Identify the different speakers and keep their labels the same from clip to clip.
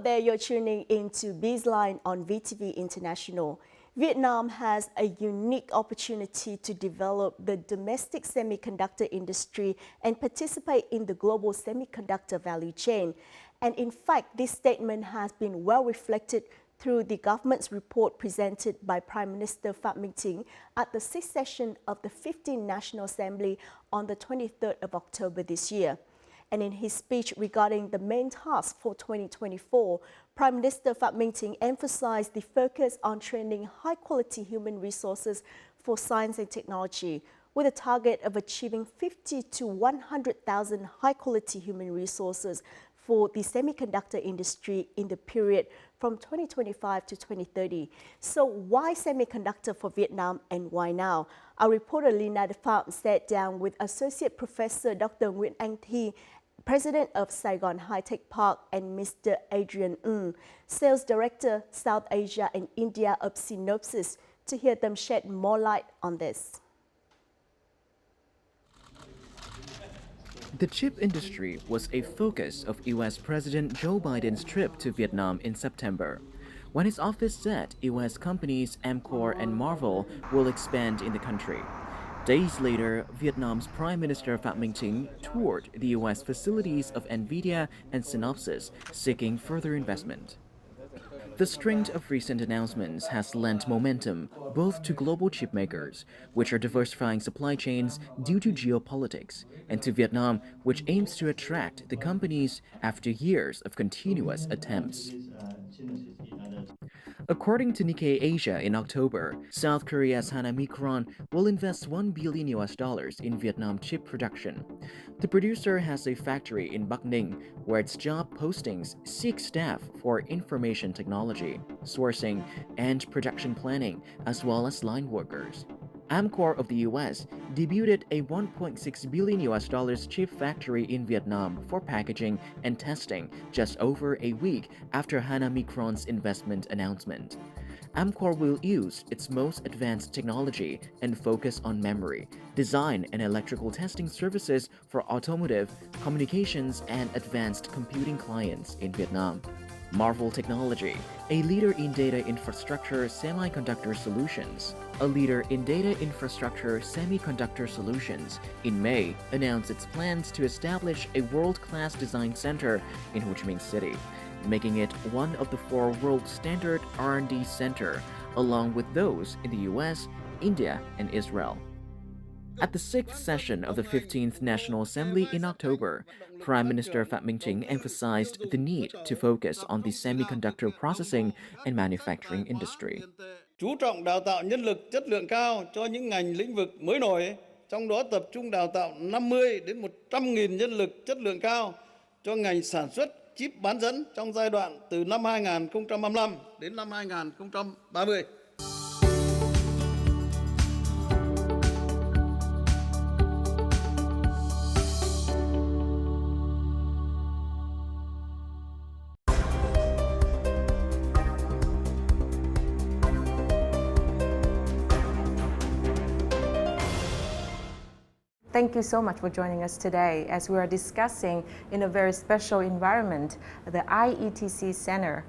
Speaker 1: there, you're tuning into Bizline on VTV International. Vietnam has a unique opportunity to develop the domestic semiconductor industry and participate in the global semiconductor value chain. And in fact, this statement has been well reflected through the government's report presented by Prime Minister Pham Minh Chinh at the 6th session of the 15th National Assembly on the 23rd of October this year. And in his speech regarding the main task for 2024, Prime Minister Phạm Minh Chính emphasized the focus on training high-quality human resources for science and technology, with a target of achieving 50 to 100,000 high-quality human resources for the semiconductor industry in the period from 2025 to 2030. So why semiconductor for Vietnam and why now? Our reporter Lina De Phạm sat down with Associate Professor Dr. Nguyễn Anh Thi, President of Saigon High-Tech Park, and Mr. Adrian Ng, Sales Director, South Asia and India of Synopsys, to hear them shed more light on this.
Speaker 2: The chip industry was a focus of US President Joe Biden's trip to Vietnam in September, when his office said US companies Amkor and Marvell will expand in the country. Days later, Vietnam's Prime Minister Phạm Minh Chinh toured the US facilities of NVIDIA and Synopsys, seeking further investment. The string of recent announcements has lent momentum both to global chip makers, which are diversifying supply chains due to geopolitics, and to Vietnam, which aims to attract the companies after years of continuous attempts. According to Nikkei Asia in October, South Korea's Hana Micron will invest $1 billion in Vietnam chip production. The producer has a factory in Bắc Ninh, where its job postings seek staff for information technology, sourcing, and production planning, as well as line workers. Amkor of the US debuted a $1.6 billion chip factory in Vietnam for packaging and testing just over a week after Hana Micron's investment announcement. Amkor will use its most advanced technology and focus on memory, design, and electrical testing services for automotive, communications, and advanced computing clients in Vietnam. Marvell Technology, a leader in data infrastructure semiconductor solutions, in May announced its plans to establish a world-class design center in Ho Chi Minh City, making it one of the 4 world standard R&D center, along with those in the US, India, and Israel. At the 6th session of the 15th National Assembly in October, Prime Minister Phạm Minh Chinh emphasized the need to focus on the semiconductor processing and manufacturing industry.
Speaker 3: Chú trọng đào tạo nhân lực chất lượng cao cho những ngành lĩnh vực mới nổi, trong đó tập trung đào tạo 50 đến 100.000 nhân lực chất lượng cao cho ngành sản xuất chip bán dẫn trong giai đoạn từ năm 2025 đến năm 2030.
Speaker 4: Thank you so much for joining us today as we are discussing in a very special environment the IETC Center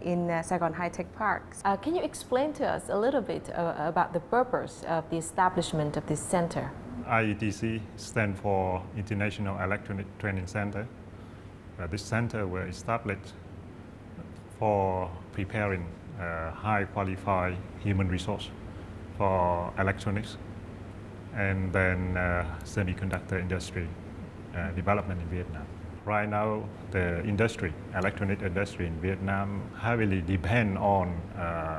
Speaker 4: in Saigon High-Tech Park. Can you explain to us a little bit about the purpose of the establishment of this center?
Speaker 5: IETC stands for International Electronic Training Center. This center was established for preparing high qualified human resource for electronics and then semiconductor industry development in Vietnam. Right now, the electronic industry in Vietnam heavily depend on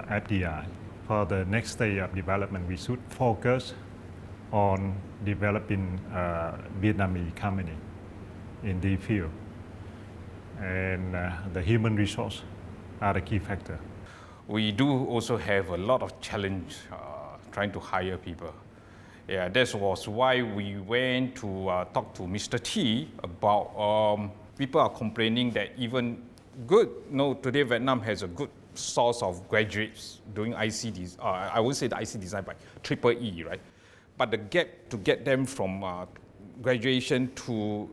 Speaker 5: FDI. For the next stage of development, we should focus on developing Vietnamese company in the field. And the human resource are the key factor.
Speaker 6: We do also have a lot of challenge trying to hire people. Yeah, that was why we went to talk to Mr. T about people are complaining that even good, today Vietnam has a good source of graduates doing IC design. I would say the IC design by triple E, right? But the gap to get them from graduation to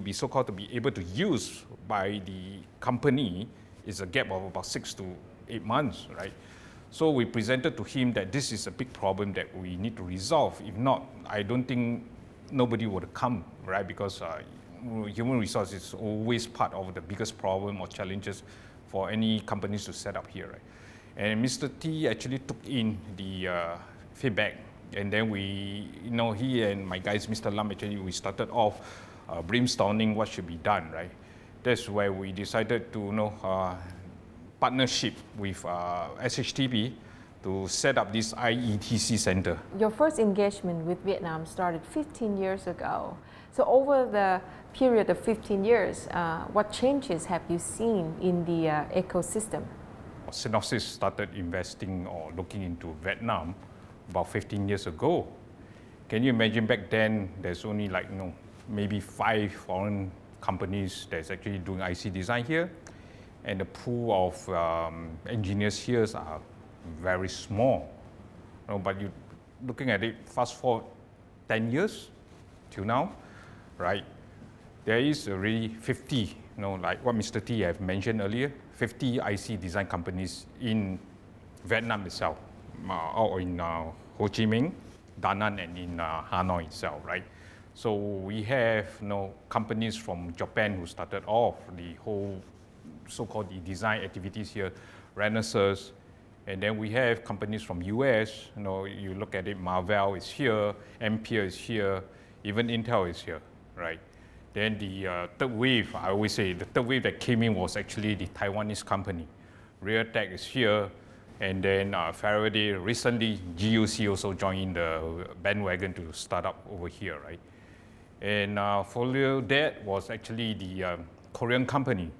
Speaker 6: be so-called to be able to use by the company It's a gap of about 6 to 8 months, right? So we presented to him that this is a big problem that we need to resolve. If not, I don't think nobody would come, right? Because human resource is always part of the biggest problem or challenges for any companies to set up here, right? And Mr. T actually took in the feedback, and then he and my guys, Mr. Lam, actually we started off brainstorming what should be done, right? That's where we decided to partnership with SHTP to set up this IETC center.
Speaker 4: Your first engagement with Vietnam started 15 years ago. So over the period of 15 years, what changes have you seen in the ecosystem?
Speaker 6: Synopsys started investing or looking into Vietnam about 15 years ago. Can you imagine back then there's only maybe 5 foreign companies that's actually doing IC design here, and the pool of engineers here are very small. But you looking at it, fast forward 10 years till now, right? There is already 50, like what Mr. T have mentioned earlier, 50 IC design companies in Vietnam itself, or in Ho Chi Minh, Da Nang, and in Hanoi itself, right? So we have companies from Japan who started off the whole so-called design activities here, Renaissance, and then we have companies from US. You look at it, Marvell is here, Ampere is here, even Intel is here, right? Then the third wave, I always say, the third wave that came in was actually the Taiwanese company. Realtek is here, and then Faraday, recently GUC also joined the bandwagon to start up over here, right? And follow that was actually the Korean company.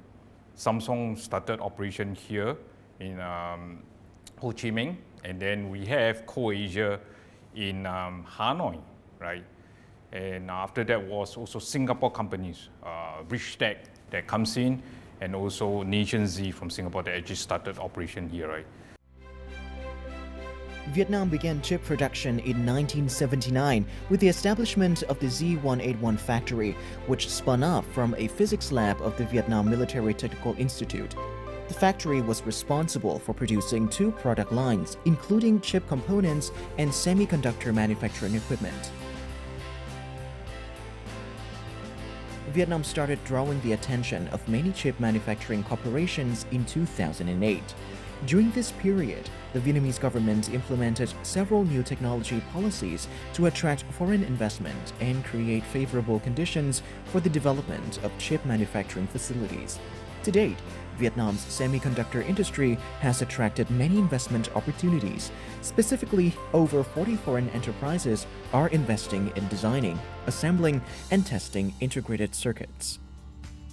Speaker 6: Samsung started operation here in Ho Chi Minh, and then we have Co-Asia in Hanoi, right? And after that was also Singapore companies, Bridgetech that comes in, and also Nation Z from Singapore that actually started operation here, right?
Speaker 2: Vietnam began chip production in 1979 with the establishment of the Z181 factory, which spun off from a physics lab of the Vietnam Military Technical Institute. The factory was responsible for producing 2 product lines, including chip components and semiconductor manufacturing equipment. Vietnam started drawing the attention of many chip manufacturing corporations in 2008. During this period, the Vietnamese government implemented several new technology policies to attract foreign investment and create favorable conditions for the development of chip manufacturing facilities. To date, Vietnam's semiconductor industry has attracted many investment opportunities. Specifically, over 40 foreign enterprises are investing in designing, assembling, and testing integrated circuits.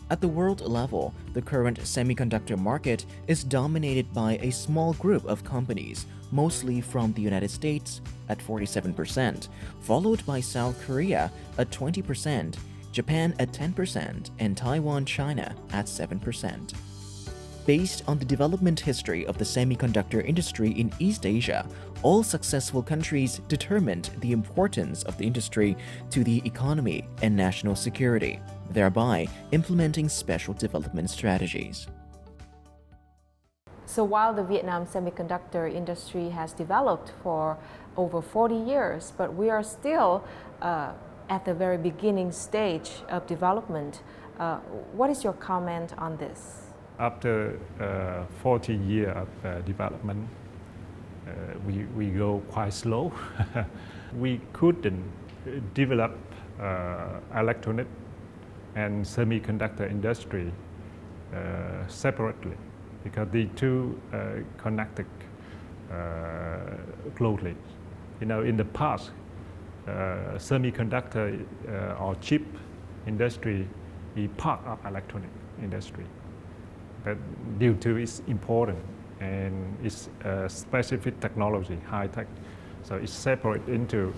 Speaker 2: At the world level, the current semiconductor market is dominated by a small group of companies, mostly from the United States at 47%, followed by South Korea at 20%, Japan at 10%, and Taiwan, China at 7%. Based on the development history of the semiconductor industry in East Asia, all successful countries determined the importance of the industry to the economy and national security, thereby implementing special development strategies.
Speaker 4: So while the Vietnam semiconductor industry has developed for over 40 years, but we are still at the very beginning stage of development, what is your comment on this?
Speaker 5: After 40 years of development, we go quite slow. We couldn't develop electronic and semiconductor industry separately because the two connected closely. In the past, semiconductor or chip industry is part of electronic industry. But due to its importance and its specific technology, high tech, so it's separate into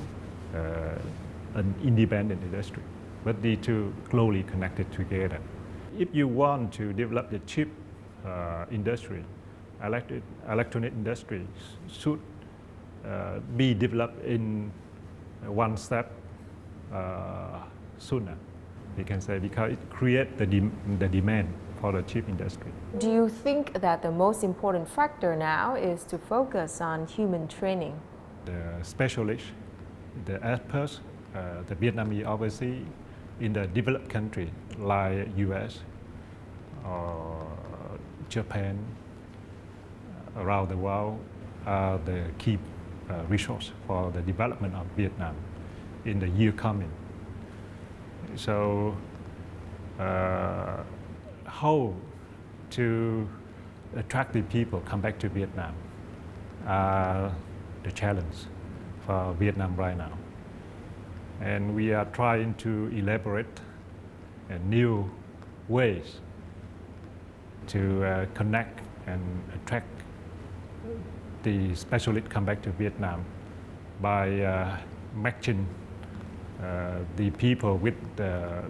Speaker 5: an independent industry. But the two closely connected together. If you want to develop the chip industry, electronic industry should be developed in one step sooner, we can say, because it creates the demand for the chip industry.
Speaker 4: Do you think that the most important factor now is to focus on human training?
Speaker 5: The specialists, the experts, the Vietnamese overseas in the developed country like US or Japan, around the world are the key resource for the development of Vietnam in the year coming. So how to attract the people come back to Vietnam are the challenge for Vietnam right now. And we are trying to elaborate new ways to connect and attract the specialists come back to Vietnam by matching the people with the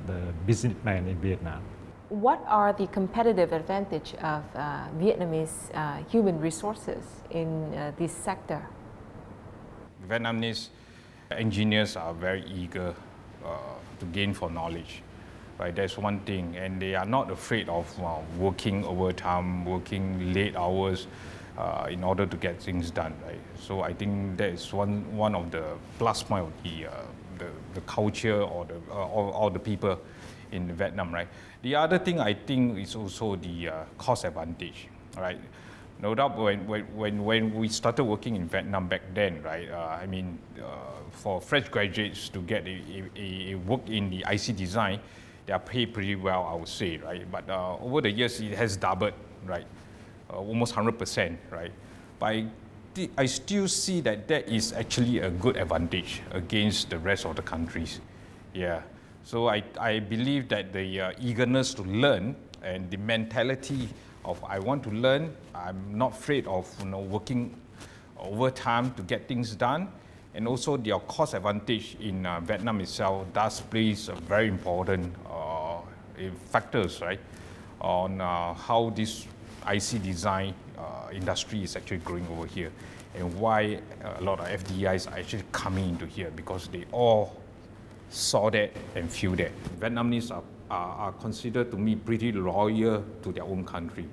Speaker 5: businessmen in Vietnam.
Speaker 4: What are the competitive advantage of Vietnamese human resources in this sector?
Speaker 6: Vietnamese engineers are very eager to gain for knowledge, right? That's one thing, and they are not afraid of working overtime, working late hours in order to get things done, right? So I think that is one of the plus point of the culture or the people in Vietnam, right? The other thing I think is also the cost advantage, right? No doubt when we started working in Vietnam back then, right? For fresh graduates to get a work in the IC design, they are paid pretty well, I would say, right? But over the years, it has doubled, right? Almost 100%, right? But I still see that is actually a good advantage against the rest of the countries. Yeah. So I believe that the eagerness to learn and the mentality of I want to learn, I'm not afraid of working overtime to get things done, and also their cost advantage in Vietnam itself does plays a very important factors, right, on how this IC design industry is actually growing over here, and why a lot of FDIs are actually coming into here, because they all saw that and feel that. Vietnamese are considered to me pretty loyal to their own country.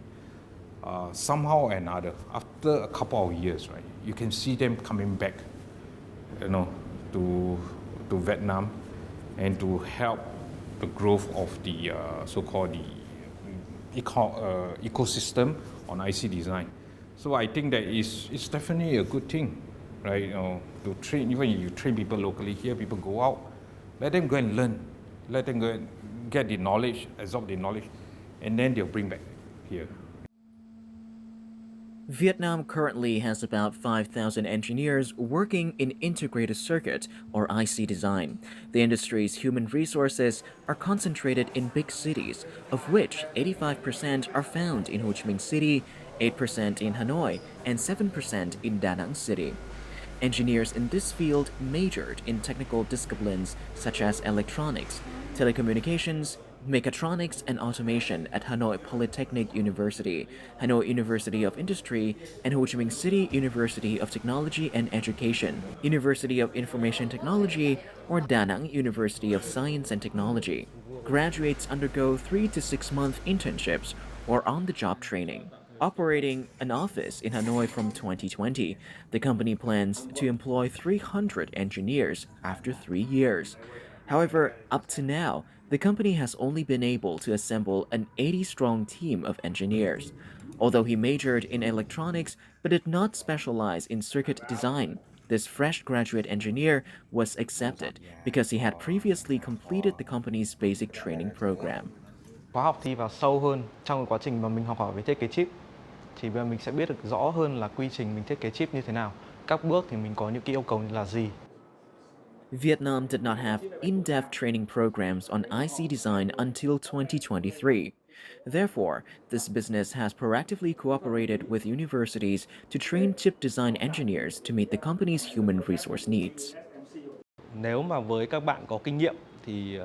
Speaker 6: Somehow or another, after a couple of years, right, you can see them coming back, to Vietnam, and to help the growth of the so-called ecosystem on IC design. So I think that it's definitely a good thing, right? To train, even if you train people locally here, people go out, let them go and learn, let them go and get the knowledge, absorb the knowledge, and then they'll bring back here.
Speaker 2: Vietnam currently has about 5,000 engineers working in integrated circuit or IC design. The industry's human resources are concentrated in big cities, of which 85% are found in Ho Chi Minh City, 8% in Hanoi, and 7% in Da Nang City. Engineers in this field majored in technical disciplines such as electronics, telecommunications, mechatronics and automation at Hanoi Polytechnic University, Hanoi University of Industry, and Ho Chi Minh City University of Technology and Education, University of Information Technology, or Da Nang University of Science and Technology. Graduates undergo 3 to 6 month internships or on-the-job training. Operating an office in Hanoi from 2020, the company plans to employ 300 engineers after 3 years. However, up to now, the company has only been able to assemble an 80-strong team of engineers. Although he majored in electronics but did not specialize in circuit design, this fresh graduate engineer was accepted because he had previously completed the company's basic training program.
Speaker 7: Khóa học thi vào sâu hơn trong quá trình mà mình học hỏi về thiết kế chip, thì bây giờ mình sẽ biết được rõ hơn là quy trình mình thiết kế chip như thế nào, các bước thì mình có những cái yêu cầu là gì.
Speaker 2: Vietnam did not have in-depth training programs on IC design until 2023. Therefore, this business has proactively cooperated with universities to train chip design engineers to meet the company's human resource needs.
Speaker 7: Nếu mà với các bạn có kinh nghiệm thì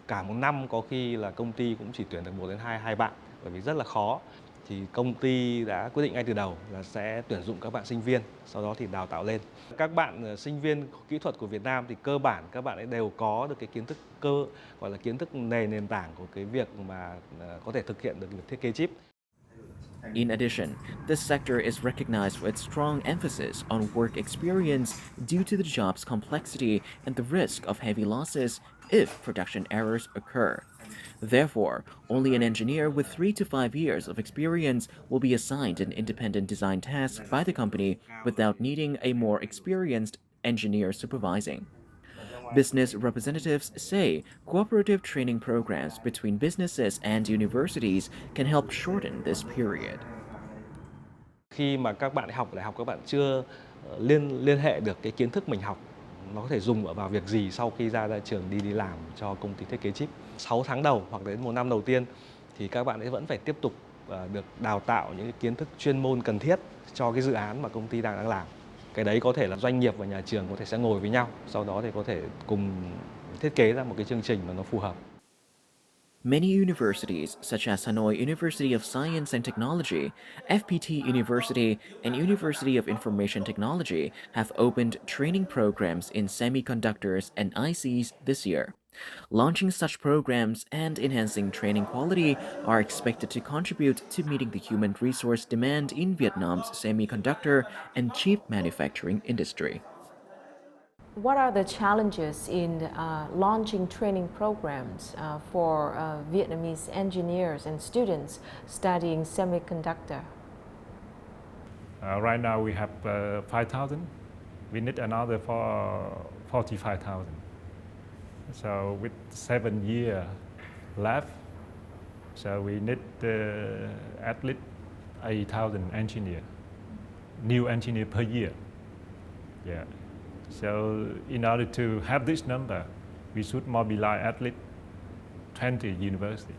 Speaker 7: cả một năm có khi là công ty cũng chỉ tuyển được 1 đến 2 bạn, bởi vì rất là khó. thì công ty đã quyết định ngay từ đầu là sẽ tuyển dụng các bạn sinh viên, sau đó thì đào tạo lên. Các bạn sinh viên kỹ thuật của Việt Nam thì cơ bản các bạn ấy đều có được cái kiến thức gọi là kiến thức nền tảng của cái việc mà có thể thực hiện được việc thiết kế chip.
Speaker 2: In addition, this sector is recognized for its strong emphasis on work experience due to the job's complexity and the risk of heavy losses if production errors occur. Therefore, only an engineer with 3 to 5 years of experience will be assigned an independent design task by the company without needing a more experienced engineer supervising. Business representatives say cooperative training programs between businesses and universities can help shorten this period.
Speaker 7: Khi mà các bạn học đại học, các bạn chưa liên hệ được cái kiến thức mình học nó có thể dùng vào việc gì sau khi ra trường đi làm cho công ty thiết kế chip. 6 tháng đầu hoặc đến 1 năm đầu tiên thì các bạn ấy vẫn phải tiếp tục được đào tạo những cái kiến thức chuyên môn cần thiết cho cái dự án mà công ty đang làm. Cái đấy có thể là doanh nghiệp và nhà trường có thể sẽ ngồi với nhau, sau đó thì có thể cùng thiết kế ra một cái chương trình mà nó phù hợp.
Speaker 2: Many universities, such as Hanoi University of Science and Technology, FPT University, and University of Information Technology, have opened training programs in semiconductors and ICs this year. Launching such programs and enhancing training quality are expected to contribute to meeting the human resource demand in Vietnam's semiconductor and chip manufacturing industry.
Speaker 4: What are the challenges in launching training programs for Vietnamese engineers and students studying semiconductor?
Speaker 5: Right now we have 5,000. We need another for 45,000. So with 7 years left, so we need at least 8,000 engineers, new engineer per year. Yeah. So in order to have this number, we should mobilize at least 20 universities.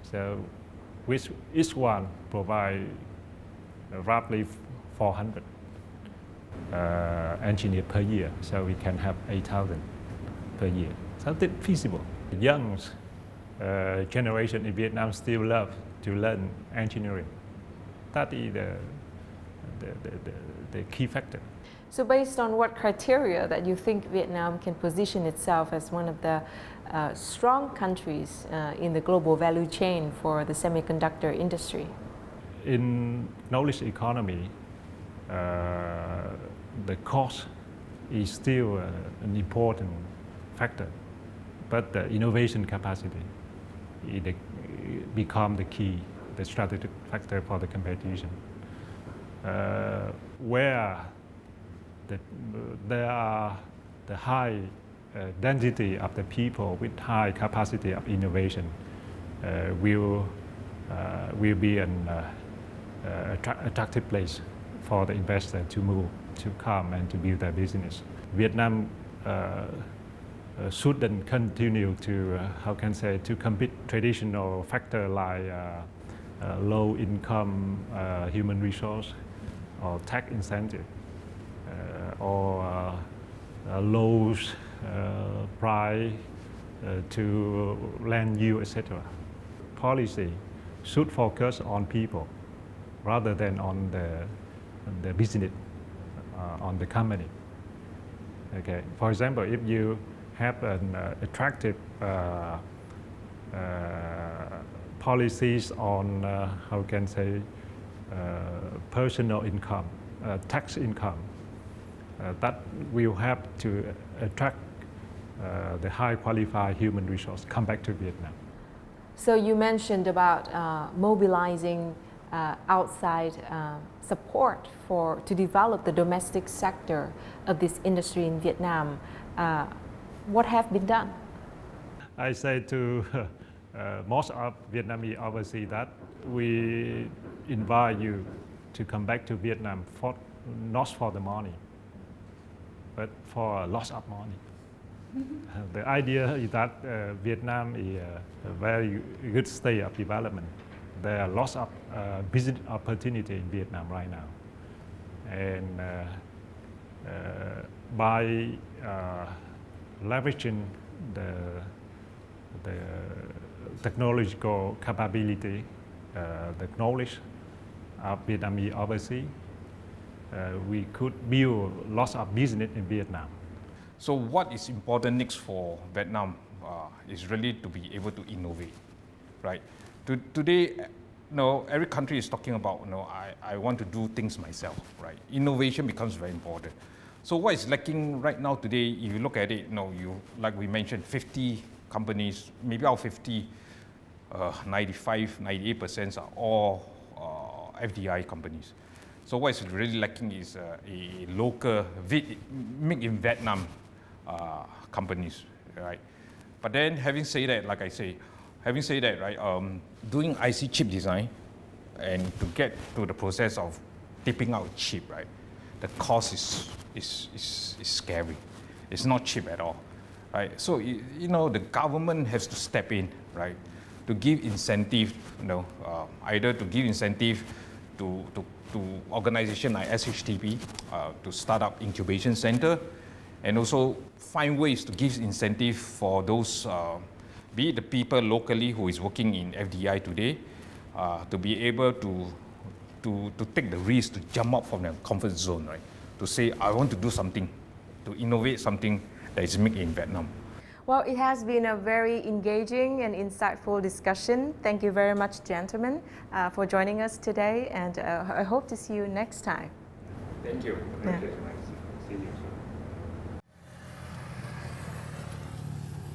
Speaker 5: So which each one provide roughly 400 engineers per year. So we can have 8,000 per year. Something feasible. The young generation in Vietnam still love to learn engineering. That is the key factor.
Speaker 4: So based on what criteria that you think Vietnam can position itself as one of the strong countries in the global value chain for the semiconductor industry?
Speaker 5: In knowledge economy, the cost is still an important factor, but the innovation capacity become the key, the strategic factor for the competition. Where there are the high density of the people with high capacity of innovation will be an attractive place for the investor to move, to come and to build their business. Vietnam shouldn't continue to, to compete traditional factor like low income human resource or tax incentive. Or low price to land use, etc. Policy should focus on people rather than on the business, on the company. Okay. For example, if you have an attractive policies on personal income, tax income. That will help to attract the high qualified human resource come back to Vietnam.
Speaker 4: So you mentioned about mobilizing outside support to develop the domestic sector of this industry in Vietnam. What have been done?
Speaker 5: I say to most of Vietnamese overseas that we invite you to come back to Vietnam not for the money, but for lots of money. The idea is that Vietnam is a very good state of development. There are lots of business opportunity in Vietnam right now. And by leveraging the technological capability the knowledge of Vietnamese overseas, we could build lots of business in Vietnam.
Speaker 6: So what is important next for Vietnam is really to be able to innovate, right? Today, every country is talking about, I want to do things myself, right? Innovation becomes very important. So what is lacking right now today, if you look at it, like we mentioned, 50 companies, maybe out of 50, 95, 98% are all FDI companies. So what is really lacking is a local, made in Vietnam companies, right? But then having said that, like I say, right, doing IC chip design and to get to the process of tipping out chip, right, the cost is scary. It's not cheap at all, right? So the government has to step in, right, to give incentive, either to give incentive to organization like SHTP to start up incubation center, and also find ways to give incentive for those, be it the people locally who is working in FDI today, to be able to take the risk to jump up from their comfort zone, right? To say, I want to do something, to innovate something that is made in Vietnam.
Speaker 4: Well, it has been a very engaging and insightful discussion. Thank you very much, gentlemen, for joining us today, and I hope to see you next time.
Speaker 5: Thank you.
Speaker 4: Yeah.
Speaker 5: See you.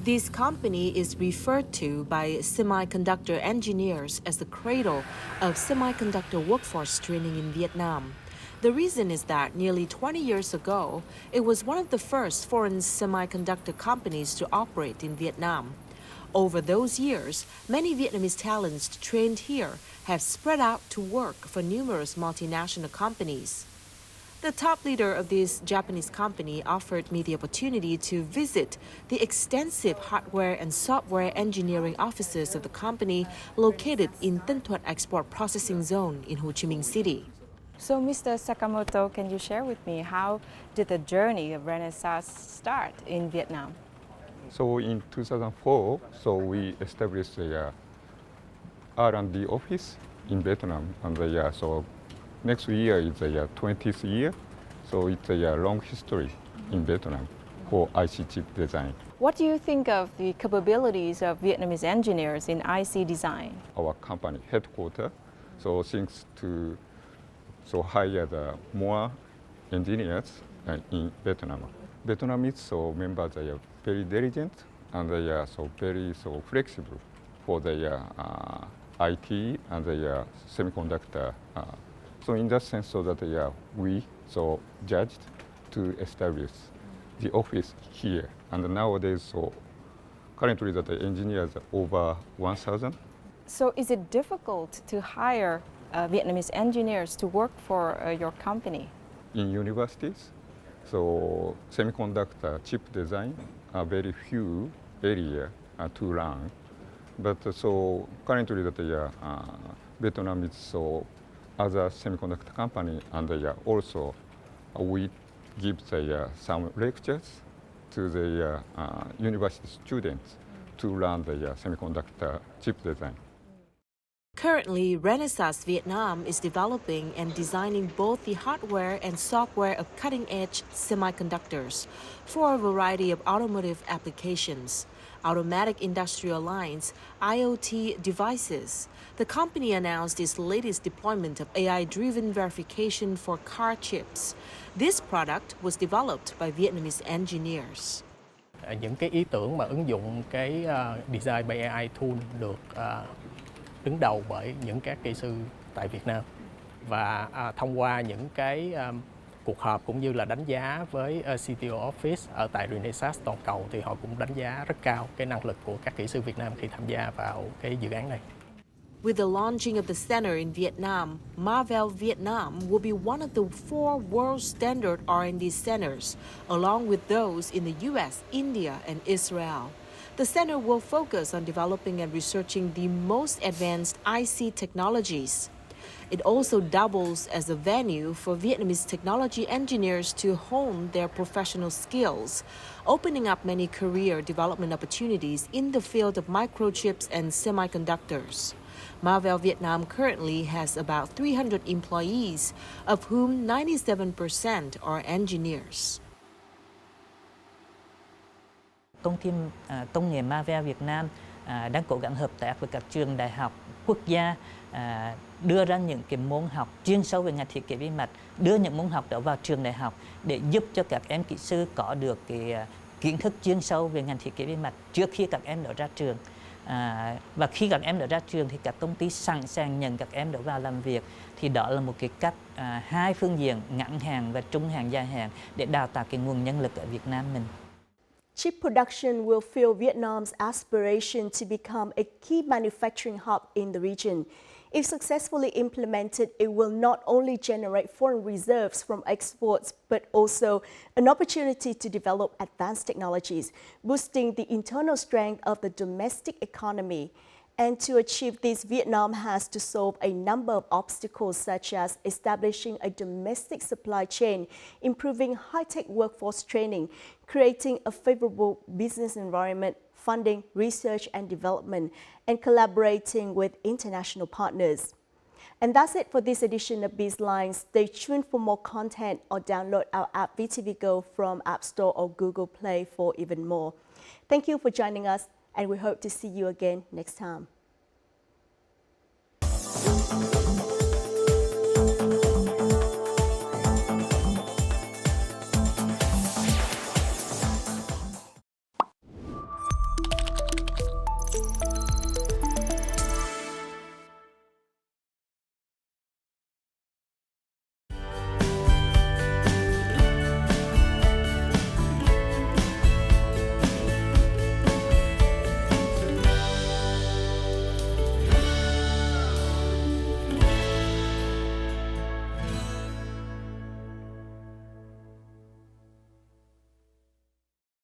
Speaker 8: This company is referred to by semiconductor engineers as the cradle of semiconductor workforce training in Vietnam. The reason is that nearly 20 years ago, it was one of the first foreign semiconductor companies to operate in Vietnam. Over those years, many Vietnamese talents trained here have spread out to work for numerous multinational companies. The top leader of this Japanese company offered me the opportunity to visit the extensive hardware and software engineering offices of the company located in Tân Thuận Export Processing Zone in Ho Chi Minh City.
Speaker 4: So, Mr. Sakamoto, can you share with me how did the journey of Renaissance start in Vietnam?
Speaker 9: So in 2004, we established a R&D office in Vietnam, and so next year is the 20th year, so it's a long history in Vietnam for IC chip design.
Speaker 4: What do you think of the capabilities of Vietnamese engineers in IC design?
Speaker 9: Our company headquarters, so thinks to hire the more engineers in Vietnam. Vietnamese members are very diligent and they are very flexible for the IT and the semiconductor. So in that sense, that we judged to establish the office here. And nowadays, currently the engineers are over 1,000.
Speaker 4: So is it difficult to hire Vietnamese engineers to work for your company?
Speaker 9: In universities, so semiconductor chip design are very few area to learn. But so currently that Vietnam is other semiconductor company, and also we give some lectures to the university students to learn the semiconductor chip design.
Speaker 8: Currently, Renaissance Vietnam is developing and designing both the hardware and software of cutting-edge semiconductors for a variety of automotive applications, automatic industrial lines, IoT devices. The company announced its latest deployment of AI-driven verification for car chips. This product was developed by Vietnamese engineers.
Speaker 10: Những cái ý tưởng mà ứng dụng cái design by AI tool được đứng đầu bởi những các kỹ sư tại Việt Nam, và thông qua những cái cuộc họp cũng như là đánh giá với CTO Office ở tại Renaissance toàn cầu, thì họ cũng đánh giá rất cao cái năng lực của các kỹ sư Việt Nam khi tham gia vào cái dự án này.
Speaker 8: With the launching of the center in Vietnam, Marvell Vietnam will be one of the 4 world standard R&D centers, along with those in the US, India, and Israel. The center will focus on developing and researching the most advanced IC technologies. It also doubles as a venue for Vietnamese technology engineers to hone their professional skills, opening up many career development opportunities in the field of microchips and semiconductors. Marvell Vietnam currently has about 300 employees, of whom 97% are engineers.
Speaker 11: Công ty công nghệ Marvell Việt Nam đang cố gắng hợp tác với các trường đại học quốc gia, đưa ra những cái môn học chuyên sâu về ngành thiết kế vi mạch, đưa những môn học đó vào trường đại học để giúp cho các em kỹ sư có được cái kiến thức chuyên sâu về ngành thiết kế vi mạch trước khi các em đó ra trường. Và khi các em đó ra trường thì các công ty sẵn sàng nhận các em đó vào làm việc. Thì đó là một cái cách hai phương diện ngắn hạn và trung hạn dài hạn để đào tạo cái nguồn nhân lực ở Việt Nam mình.
Speaker 1: Chip production will fuel Vietnam's aspiration to become a key manufacturing hub in the region. If successfully implemented, it will not only generate foreign reserves from exports, but also an opportunity to develop advanced technologies, boosting the internal strength of the domestic economy. And to achieve this, Vietnam has to solve a number of obstacles, such as establishing a domestic supply chain, improving high-tech workforce training, creating a favorable business environment, funding research and development, and collaborating with international partners. And that's it for this edition of BizLine. Stay tuned for more content or download our app VTV Go from App Store or Google Play for even more. Thank you for joining us, and we hope to see you again next time.